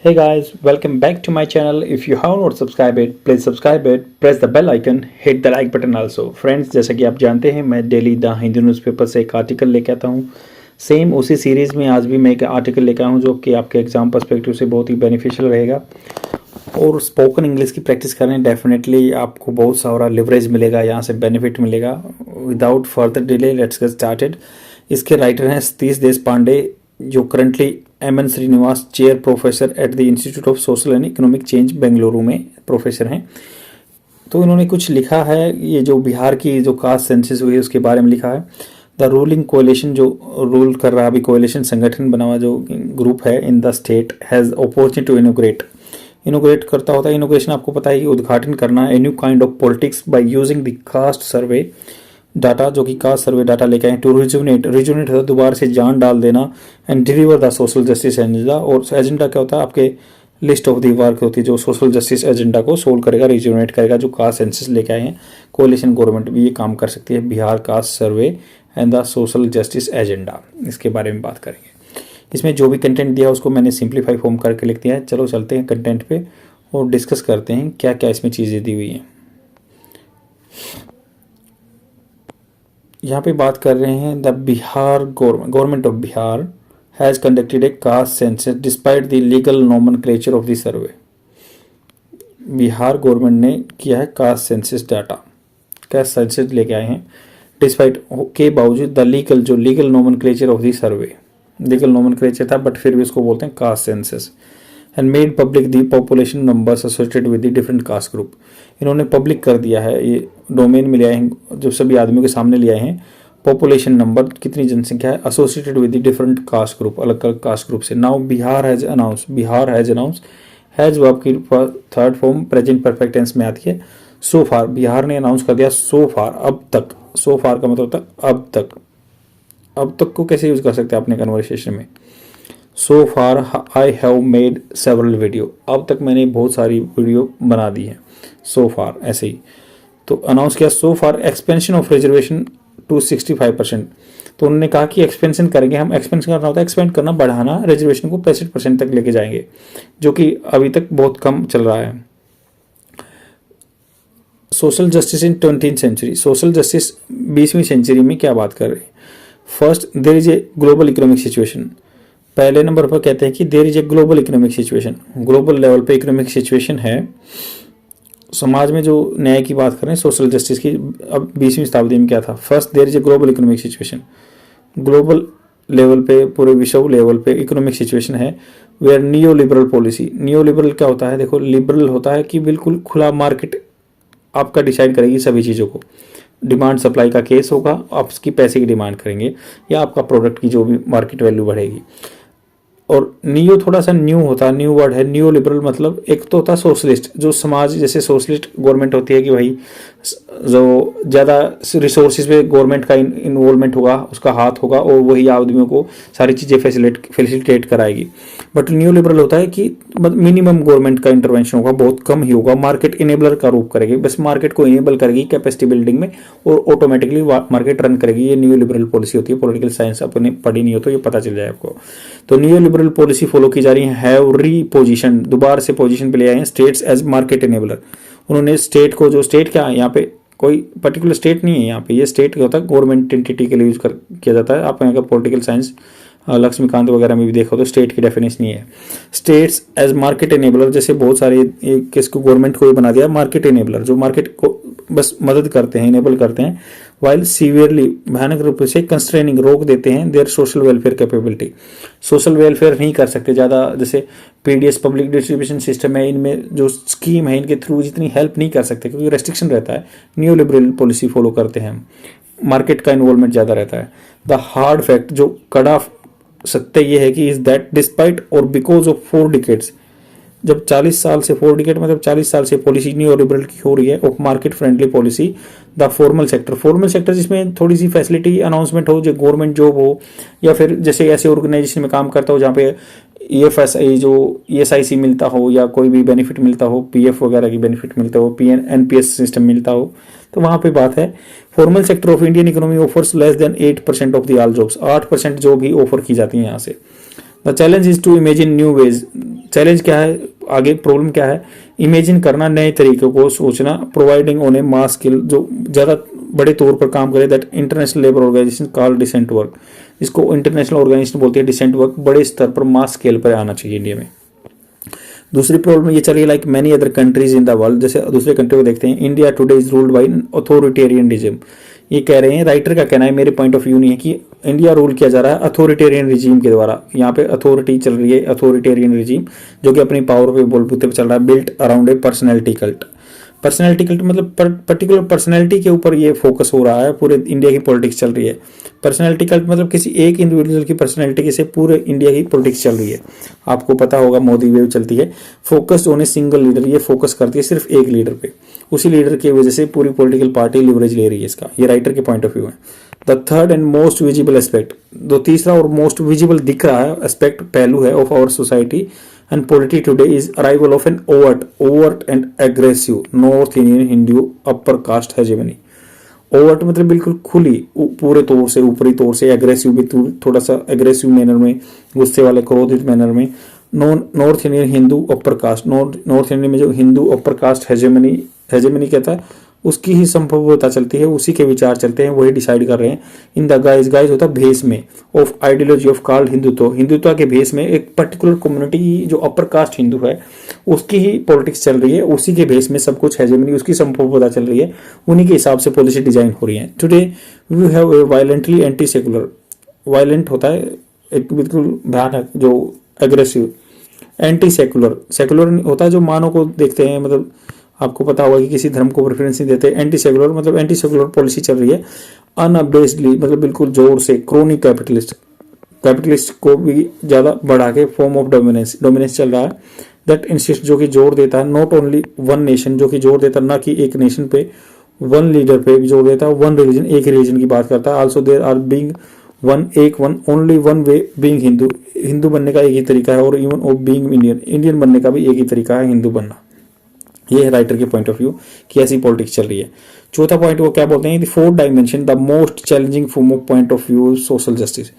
Hey guys, welcome back to my channel. If you have not subscribed it, please subscribe it, press the bell icon, hit the like button also. Friends, जैसा कि आप जानते हैं मैं daily the Hindu newspaper से एक article लेके आता हूँ। सेम उसी सीरीज़ में आज भी मैं एक आर्टिकल लेकर आया हूँ जो कि आपके एग्जाम पर्सपेक्टिव से बहुत ही बेनिफिशियल रहेगा। और स्पोकन इंग्लिश की प्रैक्टिस करें, डेफिनेटली आपको बहुत सारा लिवरेज मिलेगा, यहाँ से बेनिफिट मिलेगा। Without further delay let's get started. इसके राइटर हैं सतीश देशपांडे, जो currently M N Srinivas chair professor at the Institute of Social and Economic Change Bengaluru में प्रोफेसर हैं। तो इन्होंने कुछ लिखा है, ये जो बिहार की जो कास्ट सेंसस हुई है उसके बारे में लिखा है। द रूलिंग कोalition जो रूल कर रहा है अभी, कोalition संगठन बना हुआ जो ग्रुप है in the state has opportunity to integrate करता होता है। इनोग्रेशन आपको पता है कि उद्घाटन करना, a new kind of politics by using the cast survey data, जो कि कास्ट सर्वे डाटा लेके आए। टू रिजुनेट होता है दोबारा से जान डाल देना, and deliver the social justice agenda. और एजेंडा क्या होता है, आपके लिस्ट ऑफ द वर्क होती है जो सोशल जस्टिस एजेंडा को सोल्व करेगा, रिजुनेट करेगा, जो कास्ट सेंसस लेके आए हैं। कोalition गवर्नमेंट भी ये काम कर सकती है। Bihar cast survey and the social justice agenda, इसके बारे में बात करेंगे। इसमें जो भी कंटेंट दिया उसको मैंने सिंप्लीफाई फॉर्म करके लिख दिया है। चलो चलते हैं कंटेंट पे और डिस्कस करते हैं क्या क्या इसमें चीज़ें दी हुई हैं। यहाँ पे बात कर रहे हैं the Bihar government of Bihar has conducted A caste census despite the legal nomenclature of the survey. Bihar government ने किया है caste census data, caste census लेके आए हैं डिस्पाइट के बावजूद the legal nomenclature of the survey. Legal nomenclature था बट फिर भी उसको बोलते हैं caste census. And made public the population numbers associated with the different caste group. इन्होंने पब्लिक कर दिया है, ये डोमेन में ले आए हैं, जो सभी आदमियों के सामने ले आए हैं। पॉपुलेशन नंबर, कितनी जनसंख्या है, associated with the different caste group, अलग अलग कास्ट ग्रुप से। Now Bihar has announce has verb की third form present perfect tense में आती है। सो फार, बिहार ने अनाउंस कर दिया सो फार, अब तक। सो फार का मतलब होता है अब तक। अब तक को कैसे यूज कर सकते हैं अपने कन्वर्सेशन में। So far I have made several videos, अब तक मैंने बहुत सारी वीडियो बना दी है। सो फार ऐसे ही तो अनाउंस किया। सो फार एक्सपेंशन ऑफ रिजर्वेशन टू 65%। तो उन्होंने कहा कि एक्सपेंशन करेंगे हम। एक्सपेंशन करना होता है एक्सपेंड करना, बढ़ाना, रिजर्वेशन को 65% तक लेके जाएंगे, जो कि अभी तक बहुत कम चल रहा है। Social justice in 20th century, social justice 20वीं सेंचुरी में क्या बात कर रहे हैं। First, there is a global economic situation. पहले नंबर पर कहते हैं कि there is a global economic situation, global level पे इकोनॉमिक सिचुएशन है। समाज में जो न्याय की बात करें, सोशल जस्टिस की, अब 20वीं शताब्दी में क्या था। First, there is a global economic situation, global level पे, पूरे विश्व लेवल पे इकोनॉमिक सिचुएशन है। Where neo liberal policy, neo liberal क्या होता है, देखो लिबरल होता है कि बिल्कुल खुला मार्केट आपका डिसाइड करेगी सभी चीज़ों को। डिमांड सप्लाई का केस होगा, आप उसकी पैसे की डिमांड करेंगे या आपका प्रोडक्ट की जो भी मार्केट वैल्यू बढ़ेगी। और नियो थोड़ा सा न्यू होता है, न्यू वर्ड है। नियो लिबरल मतलब एक तो होता है सोशलिस्ट, जो समाज जैसे सोशलिस्ट गवर्नमेंट होती है कि भाई जो ज़्यादा रिसोर्सेज पे गवर्नमेंट का इन्वॉल्वमेंट होगा, उसका हाथ होगा और वही आदमियों को सारी चीज़ें फैसिलिटेट कराएगी। बट न्यू लिबरल होता है कि मिनिमम गवर्नमेंट का इंटरवेंशन होगा, बहुत कम ही होगा, मार्केट इनेबलर का रूप करेगी, बस मार्केट को इनेबल करेगी कैपेसिटी बिल्डिंग में और ऑटोमेटिकली मार्केट रन करेगी। ये न्यू लिबरल पॉलिसी होती है। पॉलिटिकल साइंस अपने पढ़ी नहीं हो तो ये पता चल जाए आपको। तो न्यू लिबरल पॉलिसी फॉलो की जा रही है। हैव रीपोजिशन, दोबारा से पोजीशन पे ले आए हैं स्टेट्स एज मार्केट इनेबलर। उन्होंने स्टेट को, जो स्टेट क्या है यहाँ पे, कोई पर्टिकुलर स्टेट नहीं है यहाँ पे, ये स्टेट क्या होता है गवर्नमेंट एंटिटी के लिए यूज किया जाता है। आप यहाँ का पॉलिटिकल साइंस लक्ष्मीकांत वगैरह में भी देखो तो स्टेट की डेफिनेशन नहीं है। स्टेट्स एज मार्केट इनेबलर, जैसे बहुत सारे किसको गवर्नमेंट को भी बना दिया मार्केट इनेबलर, जो मार्केट को बस मदद करते हैं, इनेबल करते हैं। वाइल सीवियरली, भयानक रूप से कंस्ट्रेनिंग, रोक देते हैं their social welfare capability. Social welfare नहीं कर सकते ज़्यादा, जैसे पीडीएस पब्लिक डिस्ट्रीब्यूशन सिस्टम है, इनमें जो स्कीम है इनके थ्रू जितनी हेल्प नहीं कर सकते क्योंकि रेस्ट्रिक्शन रहता है। न्यू लिबरल पॉलिसी फॉलो करते हैं हम, मार्केट का इन्वॉल्वमेंट ज़्यादा रहता है। द हार्ड फैक्ट, जो कड़ा सत्य ये है कि इज दैट डिस्पाइट और बिकॉज ऑफ 4 डिकेड्स, जब 40 साल से 4 डिकेड मतलब 40 साल से पॉलिसी न्यू लिबरल की हो रही है of market friendly policy. The formal sector जिसमें थोड़ी सी फैसिलिटी अनाउंसमेंट हो, जो गवर्नमेंट जॉब हो या फिर जैसे ऐसे ऑर्गेनाइजेशन में काम करता हो जहाँ पे EFSI जो ESIC मिलता हो या कोई भी बेनिफिट मिलता हो, PF वगैरह की बेनिफिट मिलता हो, NPS सिस्टम मिलता हो, तो वहाँ पे बात है। Formal sector of Indian economy offers less than 8% of the all jobs, 8% job ही ऑफर की जाती है यहाँ से। The challenge is to imagine new ways, challenge क्या है, आगे प्रॉब्लम क्या है, इमेजिन करना, नए तरीकों को सोचना, providing on a mass skill, जो ज़्यादा बड़े तौर पर काम करे, that international labour organisation call decent work, इसको इंटरनेशनल ऑर्गेनाइजेशन बोलती है डिसेंट वर्क, बड़े स्तर पर मास स्केल पर आना चाहिए इंडिया में। दूसरी प्रॉब्लम ये चल रही है like many other countries in the world, जैसे दूसरे कंट्री को देखते हैं, India today is ruled by authoritarianism. ये कह रहे हैं, राइटर का कहना है, मेरे पॉइंट ऑफ व्यू नहीं है, कि इंडिया रूल किया जा रहा है अथॉरिटेरियन रिजीम के द्वारा। यहाँ पे अथॉरिटी चल रही है, अथॉरिटेरियन रिजीम, जो कि अपनी पावर पे बलबूते पे चल रहा है, built around a personality cult. Personality cult मतलब पर्टिकुलर पर्सनैलिटी के ऊपर ये फोकस हो रहा है, पूरे इंडिया की पॉलिटिक्स चल रही है। पर्सनैलिटी कल्ट मतलब किसी एक इंडिविजुअल की पर्सनैलिटी से पूरे इंडिया की पॉलिटिक्स चल रही है। आपको पता होगा मोदी वेव चलती है, focused on a single leader, ये फोकस करती है सिर्फ एक लीडर पे, उसी लीडर की वजह से पूरी पॉलिटिकल पार्टी लिवरेज ले रही है इसका, ये राइटर के पॉइंट ऑफ व्यू है। The third and most visible aspect, जो तीसरा और मोस्ट विजिबल दिख रहा है एस्पेक्ट, पहलू है of our society and polity today is arrival of an overt and aggressive north Indian Hindu upper caste hegemony. Overt मतलब बिल्कुल खुली, पूरे तौर से, ऊपरी तौर से, एग्रेसिव भी थोड़ा सा एग्रेसिव मैनर में, गुस्से वाले क्रोधित मैनर में, north Indian Hindu upper cast, north Indian में जो हिंदू अपर कास्ट हेजेमनी कहता है, उसकी ही संभवता चलती है, उसी के विचार चलते हैं, वही डिसाइड कर रहे हैं। इन द गाइज होता है भेस में, of ideology of called Hindutva, Hindutva के भेस में एक पर्टिकुलर कम्युनिटी जो अपर कास्ट हिंदू है उसकी ही पॉलिटिक्स चल रही है, उसी के भेस में सब कुछ हेजेमनी, उसकी संभवता चल रही है, उन्हीं के हिसाब से पॉलिसी डिजाइन हो रही है। Today we have a violently anti secular, violent होता है एक बिल्कुल भयानक, जो एग्रेसिव, एंटी सेकुलर, सेकुलर होता है जो मानव को देखते हैं, मतलब आपको पता होगा कि किसी धर्म को प्रेफरेंस नहीं देते। एंटी सेकुलर मतलब एंटी सेकुलर पॉलिसी चल रही है। अनअबेस्डली मतलब बिल्कुल जोर से, क्रोनिक कैपिटलिस्ट को भी ज्यादा बढ़ा के फॉर्म ऑफ डोमिनेंस चल रहा है। दैट इंसिस्ट, जो कि जोर देता है, नॉट ओनली वन नेशन, जो कि जोर देता है ना कि एक नेशन पे, वन लीडर पे भी जोर देता है, वन रिलीजन, एक रिलीजन की बात करता है। Also there are being one only one way being Hindu बनने का एक ही तरीका है, और इवन ऑफ बीइंग इंडियन बनने का भी एक ही तरीका है, हिंदू बनना। ये है राइटर के पॉइंट ऑफ व्यू कि ऐसी पॉलिटिक्स चल रही है। चौथा पॉइंट वो क्या बोलते हैं, fourth dimension, the most challenging from point of view social justice.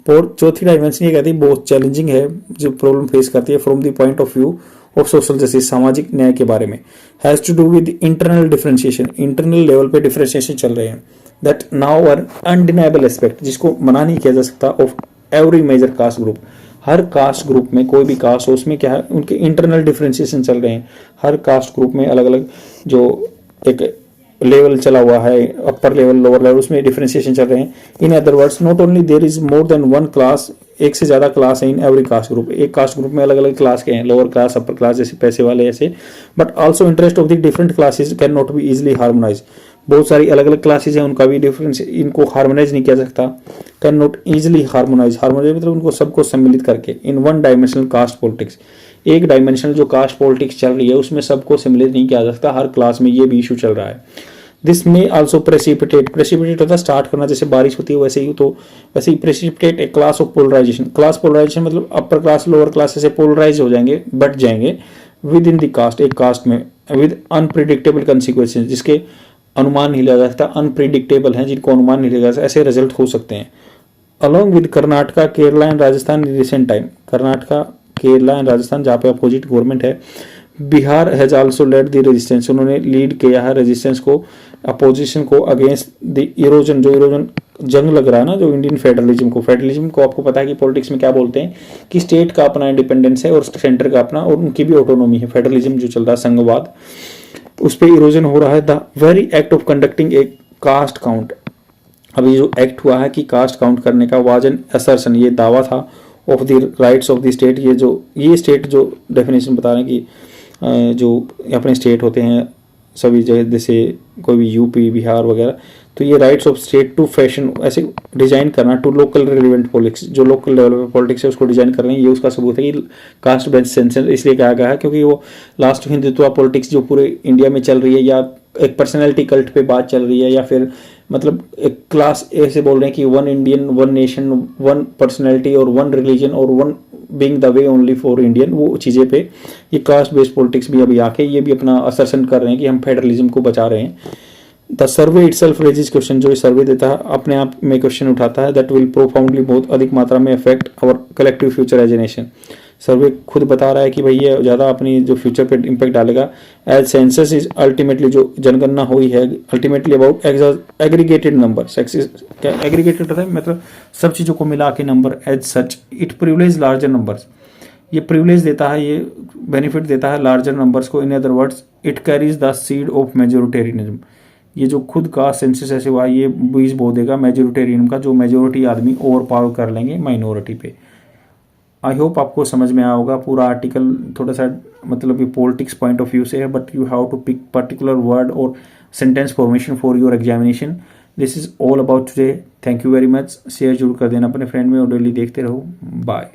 चौथी डायमेंशन ये कहती है बहुत चैलेंजिंग है, जो प्रॉब्लम फेस करती है from the point of view of social justice, सामाजिक न्याय के बारे में। Has to do with internal differentiation, internal level पे डिफरेंशिएशन चल रहे हैं। That now are undeniable aspect, जिसको मना नहीं किया जा सकता, of every major caste group, हर कास्ट ग्रुप में, कोई भी कास्ट हो उसमें क्या है, उनके इंटरनल डिफरेंशिएशन चल रहे हैं। हर कास्ट ग्रुप में अलग अलग जो एक लेवल चला हुआ है, अपर लेवल, लोअर लेवल, उसमें डिफरेंशिएशन चल रहे हैं। In other words, not only there is more than one class, एक से ज्यादा क्लास है इन एवरी कास्ट ग्रुप, एक कास्ट ग्रुप में अलग अलग क्लास के हैं, लोअर क्लास, अपर क्लास, जैसे पैसे वाले ऐसे। But also interest of the different classes can not be easily harmonise, बहुत सारी अलग अलग क्लासेस हैं, उनका भी डिफरेंस, इनको हार्मोनाइज नहीं किया सकता। कैन नॉट इजिली हार्मोनाइज मतलब उनको सबको सम्मिलित करके in one dimensional caste politics, एक डायमेंशनल जो कास्ट पॉलिटिक्स चल रही है उसमें सबको सम्मिलित नहीं किया जा सकता, हर क्लास में ये भी इशू चल रहा है। दिस में ऑल्सो प्रेसिपिटेट होता है स्टार्ट करना, जैसे बारिश होती है वैसे ही precipitate a class of polarization. Class polarization मतलब अपर क्लास लोअर क्लास से पोलराइज हो जाएंगे, बट जाएंगे विद इन द कास्ट, एक कास्ट में, विद अनप्रिडिक्टेबल कंसिक्वेंसेज, जिसके अनुमान नहीं लगा सकता, अनप्रिडिक्टेबल हैं, जिनको अनुमान नहीं लगा सकता, ऐसे रिजल्ट हो सकते हैं। Along with Karnataka, Kerala and Rajasthan in recent time, Karnataka, Kerala and Rajasthan जहाँ पे अपोजिट गवर्नमेंट है। Bihar has also led the resistance, उन्होंने लीड किया है रेजिस्टेंस को, अपोजिशन को, अगेंस्ट द इरोजन, जो इरोजन जंग लग रहा है ना, जो इंडियन फेडरलिज्म को आपको पता है कि पॉलिटिक्स में क्या बोलते हैं कि स्टेट का अपना इंडिपेंडेंस है और सेंटर का अपना, और उनकी भी ऑटोनॉमी है। फेडरलिज्म जो चल रहा है, संघवाद, उस पर इरोजन हो रहा है। The very act of conducting a caste count, अभी जो एक्ट हुआ है कि कास्ट काउंट करने का, वाज एन असर्शन, ये दावा था, of the rights of the state, ये स्टेट जो डेफिनेशन बता रहे हैं कि जो अपने स्टेट होते हैं सभी जगह, जैसे कोई भी यूपी, बिहार वगैरह, तो ये rights of state to fashion ऐसे डिजाइन करना, टू लोकल रिलेवेंट पॉलिटिक्स, जो लोकल लेवल पे पॉलिटिक्स है उसको डिजाइन कर रहे हैं। ये उसका सबूत है कि कास्ट बेस्ड सेंसर इसलिए कहा गया है क्योंकि वो लास्ट हिंदुत्व पॉलिटिक्स जो पूरे इंडिया में चल रही है, या एक पर्सनैलिटी कल्ट पे बात चल रही है, या फिर मतलब एक क्लास ऐसे बोल रहे हैं कि one Indian, one nation, one personality और वन रिलीजन और one being the way only for Indian, वो चीज़ें पे ये कास्ट बेस्ड पॉलिटिक्स भी अभी आके ये भी अपना असर्शन कर रहे हैं कि हम फेडरलिज्म को बचा रहे हैं। द सर्वे इटसेल्फ रेजिस क्वेश्चन, जो ये सर्वे देता है अपने आप में क्वेश्चन उठाता है, दैट विल प्रोफाउंडली, बहुत अधिक मात्रा में affect our collective future as a nation. Survey खुद बता रहा है कि भाई ये ज़्यादा अपनी जो फ्यूचर पे इम्पैक्ट डालेगा। एज सेंसस इज अल्टीमेटली, जो जनगणना हुई है ultimately about aggregated number. Aggregated है मतलब सब चीज़ों को मिला के number. As such it privilege larger numbers, ये प्रिविलेज देता है, ये बेनिफिट देता है लार्जर नंबर्स को। In other words it carries the seed of majoritarianism. ये जो खुद का सेंसस ऐसे हुआ ये बीज बो देगा मेजोरिटेरियन का, जो मेजोरिटी आदमी ओवर पावर कर लेंगे माइनॉरिटी पे। आई होप आपको समझ में आया होगा। पूरा आर्टिकल थोड़ा सा मतलब ये पॉलिटिक्स पॉइंट ऑफ व्यू से है, but you have to pick particular word और sentence formation for your examination. This is all about today. Thank you very much. Share जरूर कर देना अपने फ्रेंड में और डेली देखते रहो। बाय।